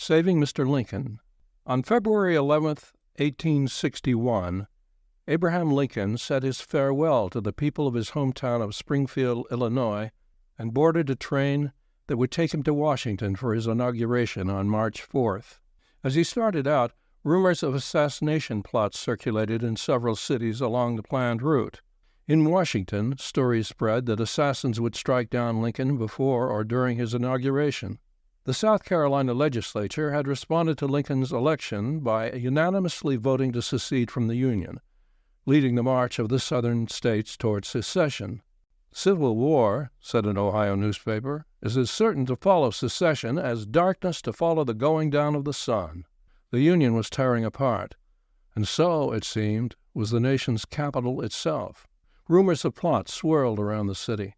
Saving Mr. Lincoln. On February 11th, 1861, Abraham Lincoln said his farewell to the people of his hometown of Springfield, Illinois, and boarded a train that would take him to Washington for his inauguration on March 4th. As he started out, rumors of assassination plots circulated in several cities along the planned route. In Washington, stories spread that assassins would strike down Lincoln before or during his inauguration. The South Carolina legislature had responded to Lincoln's election by unanimously voting to secede from the Union, leading the march of the Southern states toward secession. "Civil war," said an Ohio newspaper, "is as certain to follow secession as darkness to follow the going down of the sun." The Union was tearing apart, and so, it seemed, was the nation's capital itself. Rumors of plots swirled around the city.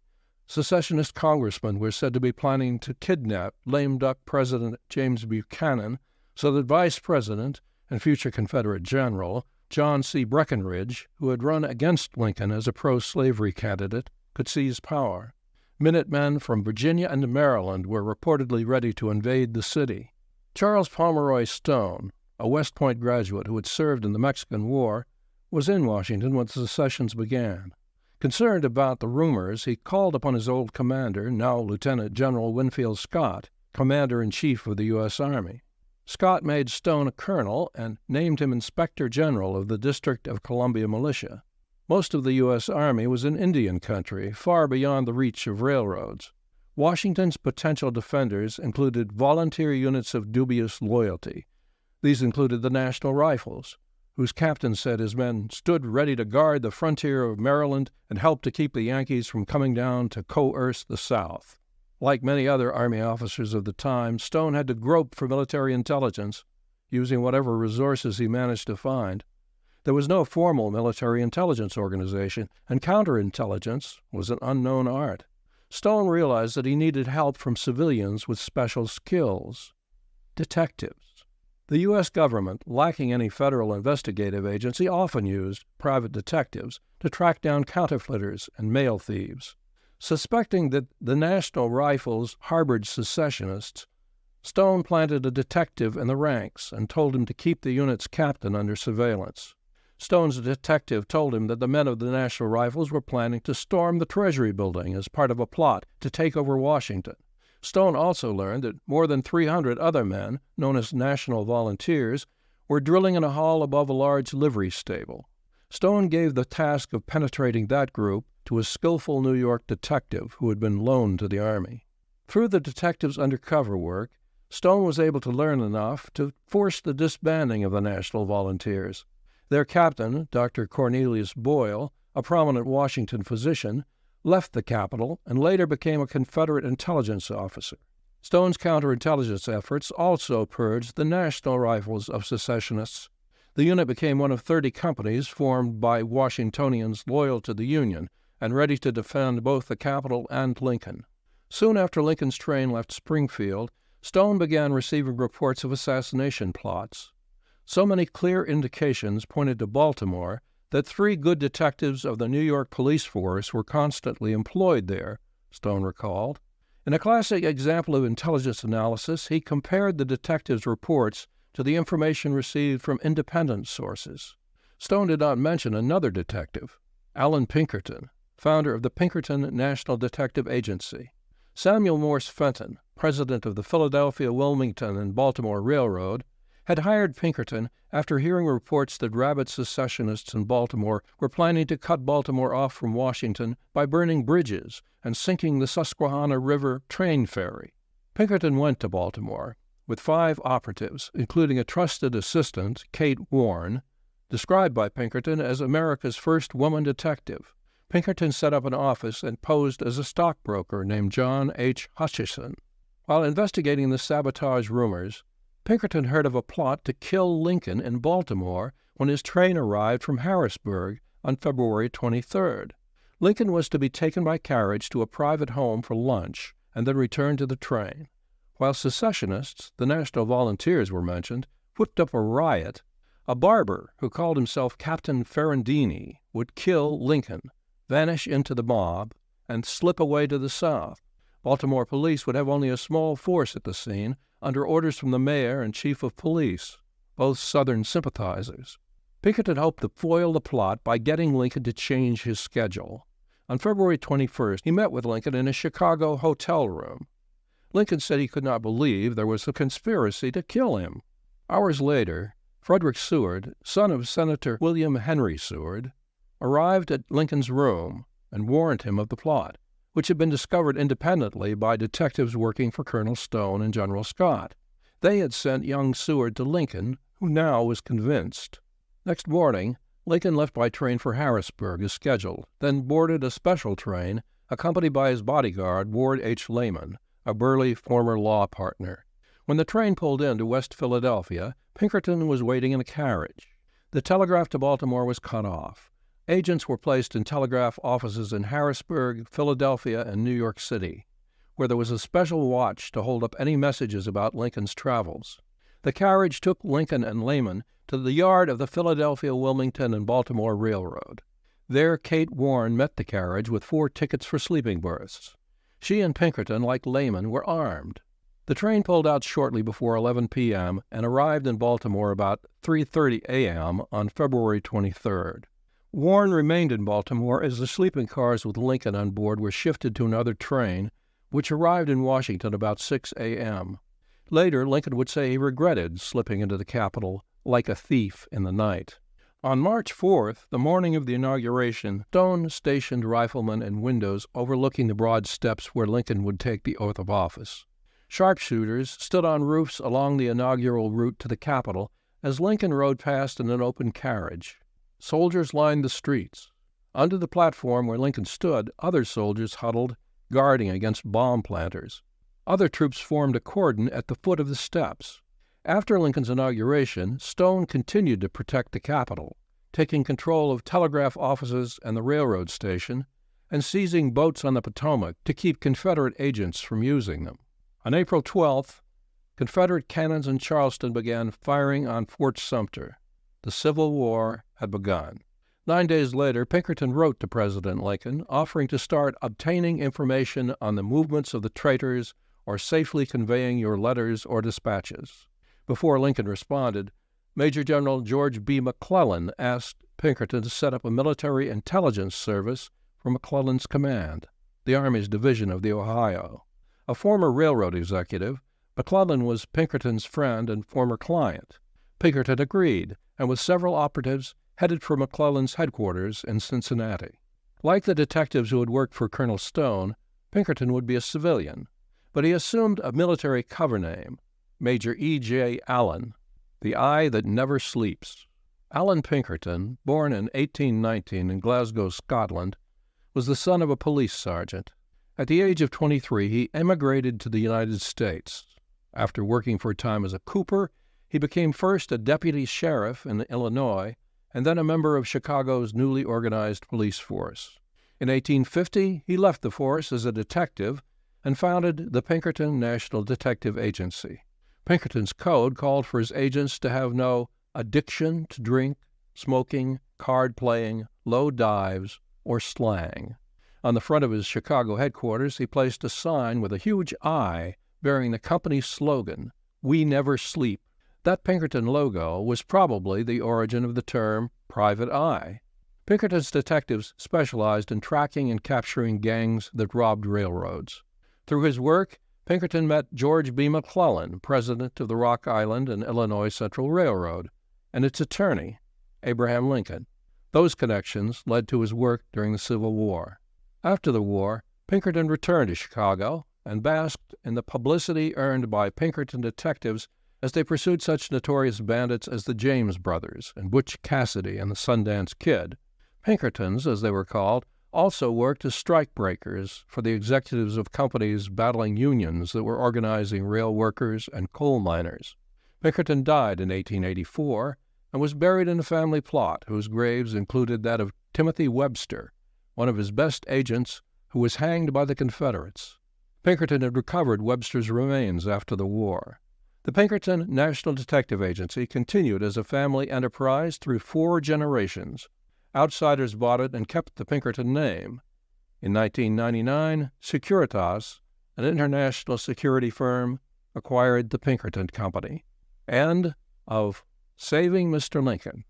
Secessionist congressmen were said to be planning to kidnap lame duck President James Buchanan so that Vice President and future Confederate General John C. Breckinridge, who had run against Lincoln as a pro-slavery candidate, could seize power. Minutemen from Virginia and Maryland were reportedly ready to invade the city. Charles Pomeroy Stone, a West Point graduate who had served in the Mexican War, was in Washington when the secessions began. Concerned about the rumors, he called upon his old commander, now Lieutenant General Winfield Scott, Commander-in-Chief of the U.S. Army. Scott made Stone a colonel and named him Inspector General of the District of Columbia Militia. Most of the U.S. Army was in Indian country, far beyond the reach of railroads. Washington's potential defenders included volunteer units of dubious loyalty. These included the National Rifles, whose captain said his men stood ready to guard the frontier of Maryland and help to keep the Yankees from coming down to coerce the South. Like many other Army officers of the time, Stone had to grope for military intelligence, using whatever resources he managed to find. There was no formal military intelligence organization, and counterintelligence was an unknown art. Stone realized that he needed help from civilians with special skills. Detectives. The U.S. government, lacking any federal investigative agency, often used private detectives to track down counterfeiters and mail thieves. Suspecting that the National Rifles harbored secessionists, Stone planted a detective in the ranks and told him to keep the unit's captain under surveillance. Stone's detective told him that the men of the National Rifles were planning to storm the Treasury building as part of a plot to take over Washington. Stone also learned that more than 300 other men, known as National Volunteers, were drilling in a hall above a large livery stable. Stone gave the task of penetrating that group to a skillful New York detective who had been loaned to the Army. Through the detective's undercover work, Stone was able to learn enough to force the disbanding of the National Volunteers. Their captain, Dr. Cornelius Boyle, a prominent Washington physician, left the capital and later became a Confederate intelligence officer. Stone's counterintelligence efforts also purged the National Rifles of secessionists. The unit became one of 30 companies formed by Washingtonians loyal to the Union and ready to defend both the Capitol and Lincoln. Soon after Lincoln's train left Springfield, Stone began receiving reports of assassination plots. So many clear indications pointed to Baltimore that 3 good detectives of the New York police force were constantly employed there, Stone recalled. In a classic example of intelligence analysis, he compared the detectives' reports to the information received from independent sources. Stone did not mention another detective, Allan Pinkerton, founder of the Pinkerton National Detective Agency. Samuel Morse Fenton, president of the Philadelphia, Wilmington, and Baltimore Railroad, had hired Pinkerton after hearing reports that rabid secessionists in Baltimore were planning to cut Baltimore off from Washington by burning bridges and sinking the Susquehanna River train ferry. Pinkerton went to Baltimore with 5 operatives, including a trusted assistant, Kate Warren, described by Pinkerton as America's first woman detective. Pinkerton set up an office and posed as a stockbroker named John H. Hutchison. While investigating the sabotage rumors, Pinkerton heard of a plot to kill Lincoln in Baltimore when his train arrived from Harrisburg on February 23rd. Lincoln was to be taken by carriage to a private home for lunch and then returned to the train. While secessionists, the National Volunteers were mentioned, whipped up a riot, a barber who called himself Captain Ferrandini would kill Lincoln, vanish into the mob, and slip away to the south. Baltimore police would have only a small force at the scene, under orders from the mayor and chief of police, both Southern sympathizers. Pinkerton hoped to foil the plot by getting Lincoln to change his schedule. On February 21st, he met with Lincoln in a Chicago hotel room. Lincoln said he could not believe there was a conspiracy to kill him. Hours later, Frederick Seward, son of Senator William Henry Seward, arrived at Lincoln's room and warned him of the plot, which had been discovered independently by detectives working for Colonel Stone and General Scott. They had sent young Seward to Lincoln, who now was convinced. Next morning, Lincoln left by train for Harrisburg as scheduled, then boarded a special train, accompanied by his bodyguard, Ward H. Layman, a burly former law partner. When the train pulled into West Philadelphia, Pinkerton was waiting in a carriage. The telegraph to Baltimore was cut off. Agents were placed in telegraph offices in Harrisburg, Philadelphia, and New York City, where there was a special watch to hold up any messages about Lincoln's travels. The carriage took Lincoln and Layman to the yard of the Philadelphia, Wilmington, and Baltimore Railroad. There Kate Warren met the carriage with 4 tickets for sleeping berths. She and Pinkerton, like Layman, were armed. The train pulled out shortly before 11 p.m. and arrived in Baltimore about 3:30 a.m. on February 23rd. Warren remained in Baltimore as the sleeping cars with Lincoln on board were shifted to another train, which arrived in Washington about 6 a.m. Later, Lincoln would say he regretted slipping into the capital like a thief in the night. On March 4th, the morning of the inauguration, Stone stationed riflemen in windows overlooking the broad steps where Lincoln would take the oath of office. Sharpshooters stood on roofs along the inaugural route to the Capitol as Lincoln rode past in an open carriage. Soldiers lined the streets. Under the platform where Lincoln stood, other soldiers huddled, guarding against bomb planters. Other troops formed a cordon at the foot of the steps. After Lincoln's inauguration, Stone continued to protect the Capitol, taking control of telegraph offices and the railroad station, and seizing boats on the Potomac to keep Confederate agents from using them. On April 12th, Confederate cannons in Charleston began firing on Fort Sumter. The Civil War had begun. 9 days later, Pinkerton wrote to President Lincoln, offering to start obtaining information on the movements of the traitors or safely conveying your letters or dispatches. Before Lincoln responded, Major General George B. McClellan asked Pinkerton to set up a military intelligence service for McClellan's command, the Army's division of the Ohio. A former railroad executive, McClellan was Pinkerton's friend and former client. Pinkerton agreed, and with several operatives, headed for McClellan's headquarters in Cincinnati. Like the detectives who had worked for Colonel Stone, Pinkerton would be a civilian, but he assumed a military cover name, Major E.J. Allen, the eye that never sleeps. Allen Pinkerton, born in 1819 in Glasgow, Scotland, was the son of a police sergeant. At the age of 23, he emigrated to the United States. After working for a time as a cooper, he became first a deputy sheriff in Illinois and then a member of Chicago's newly organized police force. In 1850, he left the force as a detective and founded the Pinkerton National Detective Agency. Pinkerton's code called for his agents to have no addiction to drink, smoking, card playing, low dives, or slang. On the front of his Chicago headquarters, he placed a sign with a huge eye bearing the company's slogan, "We Never Sleep." That Pinkerton logo was probably the origin of the term private eye. Pinkerton's detectives specialized in tracking and capturing gangs that robbed railroads. Through his work, Pinkerton met George B. McClellan, president of the Rock Island and Illinois Central Railroad, and its attorney, Abraham Lincoln. Those connections led to his work during the Civil War. After the war, Pinkerton returned to Chicago and basked in the publicity earned by Pinkerton detectives as they pursued such notorious bandits as the James Brothers and Butch Cassidy and the Sundance Kid. Pinkertons, as they were called, also worked as strikebreakers for the executives of companies battling unions that were organizing rail workers and coal miners. Pinkerton died in 1884 and was buried in a family plot whose graves included that of Timothy Webster, one of his best agents who was hanged by the Confederates. Pinkerton had recovered Webster's remains after the war. The Pinkerton National Detective Agency continued as a family enterprise through 4 generations. Outsiders bought it and kept the Pinkerton name. In 1999, Securitas, an international security firm, acquired the Pinkerton Company, and of saving Mr. Lincoln